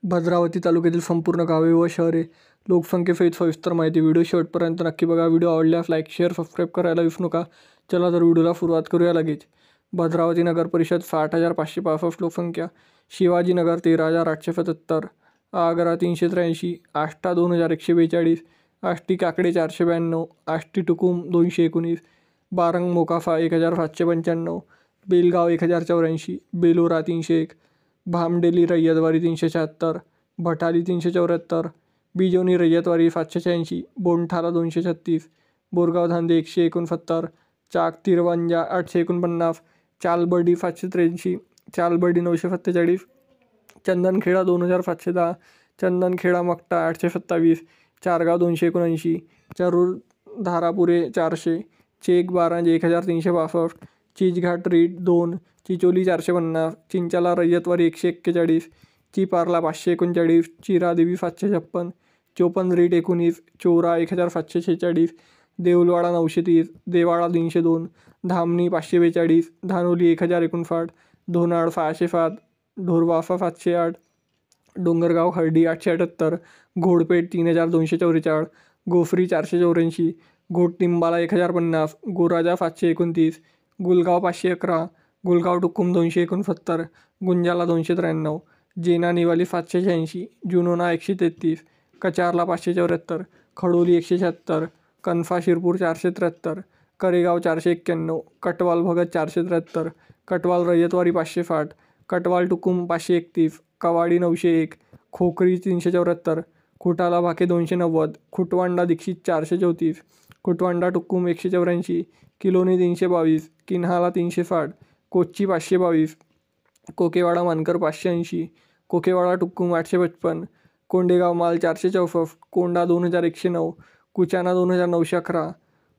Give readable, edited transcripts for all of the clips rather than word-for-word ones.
भद्रावती तालुक्यातील संपूर्ण गावे व शहरे लोकसंख्येसहित सविस्तर माहिती व्हिडिओ शेवटपर्यंत नक्की बघा. व्हिडिओ आवडल्यास लाईक शेअर सबस्क्राईब करायला विसरू नका. चला तर व्हिडिओला सुरुवात करूया लगेच. भद्रावती नगर परिषद 60,565 लोकसंख्या. शिवाजीनगर 13,877. आग्रा 383. आष्टा 2,142. आष्टी काकडे 492. आष्टी टुकुम 219. बारंग मोकाफा 1,795. बेलगाव 1,084. बेलोरा 301. भामडेली रय्यतवाडी 376. भटाली 374. बिजोनी रय्यतवाडी 786. बोंठाला 236. बोरगाव धांदे 169. चाक तिरवंजा 849. चालबर्डी 783. चालबर्डी 947. चंदनखेडा 2,510. चंदनखेडा मकटा 827. चारगाव 279. चरूर धारापुरे 400. चेक बारांज 1,362. चिचघाट रीट 2. चिचोली 450. चिंचाला रय्यतवाडी 141. चिपारला 539. चिरादेवी 756. चोपन रीट 19. चोरा 1,746. देऊलवाडा 930. देवाळा 302. धामणी 542. धानोली 1,059. धोनाड 607. ढोरवाफा 708. डोंगरगाव खर्डी 878. घोडपेठ 3,244. गोफरी 484. घोटटिंबाला 1,050. गोराजा 729. गुलगाव 511. गुलगाव टुकुम 269. गुंजाला 293. जेना निवाली 786. जुनोना 133. कचारला 574. खडोली 176. कनफा शिरपूर 473. करेगाव 491. कटवाल भगत 473. कटवाल रय्यतवाडी 560. कटवाल टुकुम 531. कवाडी 901. खोकरी 374. खुटाला भाके 290. खुटवांडा दीक्षित 434. खुटवांडा टुकुम 184. किलोनी 322. किन्हाला 360. कोच्ची 522. कोकेवाडा मानकर 580. कोकेवाडा टुकुम 855. कोंडेगाव माल 464. कोंडा 2,109. कुचाना 2,911.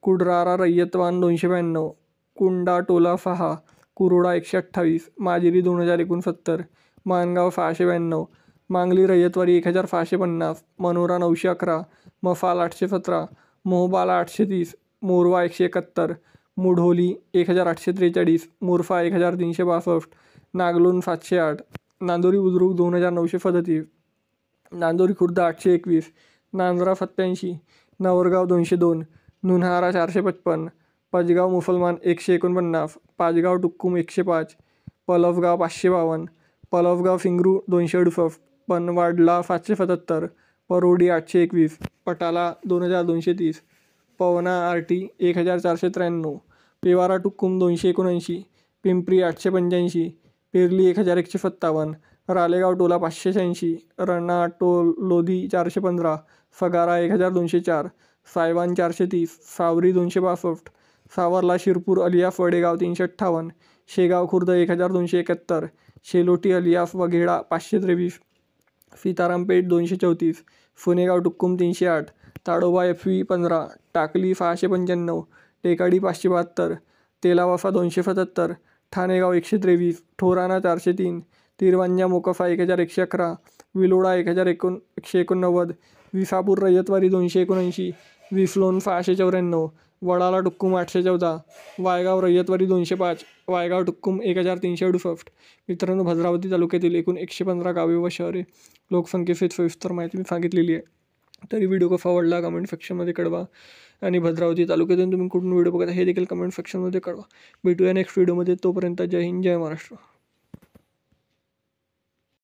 कुडरारा रय्यतवान 292. कुंडा टोला 6. कुरोडा 128. माजिरी 2,069. मानगाव 692. मांगली रय्यतवाडी 1,650. मनोरा 911. मफाल 817. मोहबाला 830. मोरवा 171. मुढोली 1,843. मोरफा 1,362. नागलोन 708. नांदोरी बुद्रुक 2,937. नांदोरी खुर्द 821. नांदरा 87. नवरगाव 202. नुन्हारा 455. पजगाव मुसलमान 149. पाचगाव टुक्कुम 105. पलफगाव 552. पलफगाव फिंगरू 268. पनवाडला 777. परोडी 821. पटाला 2,230. पवना आरटी 1,493. पेवारा टुक्कुम 279. पिंपरी 885. पेरली 1,157. रालेगाव टोला 586. लोधी 415. फगारा 1,204. सायवान 430. सावरी 262. सावरला शिरपूर अलियाफ वडेगाव 358. शेगाव खुर्द 1,271. शेलोटी अलियाफ वघेडा 523. सीतारामपेठ 234. फुनेगाव टुक्कुम 308. ताडोबा FV 15. टाकली 695. टेकाडी 572. तेलावाफा 277. ठाणेगाव 123. ठोराना 403. तिरवंजा मोकफा 1,111. विलोडा 1,189. विसापूर रय्यतवाडी 279. विसलोन 694. वडाला टुक्कुम 814. वायगाव रय्यतवाडी 205. वायगाव टुक्कुम 1,368. मित्रांनो, भद्रावती तालुक्यातील एकूण 115 गावे व शहरे लोकसंख्येसहित सविस्तर माहिती मी सांगितलेली आहे. तरी व्हिडिओ कसा आवडला कमेंट सेक्शनमध्ये कळवा. आणि भद्रावती तालुक्यातून तुम्ही कुठून व्हिडिओ बघता हे देखील कमेंट सेक्शनमध्ये कळवा. भेटूया नेक्स्ट व्हिडिओमध्ये. तोपर्यंत जय हिंद, जय महाराष्ट्र.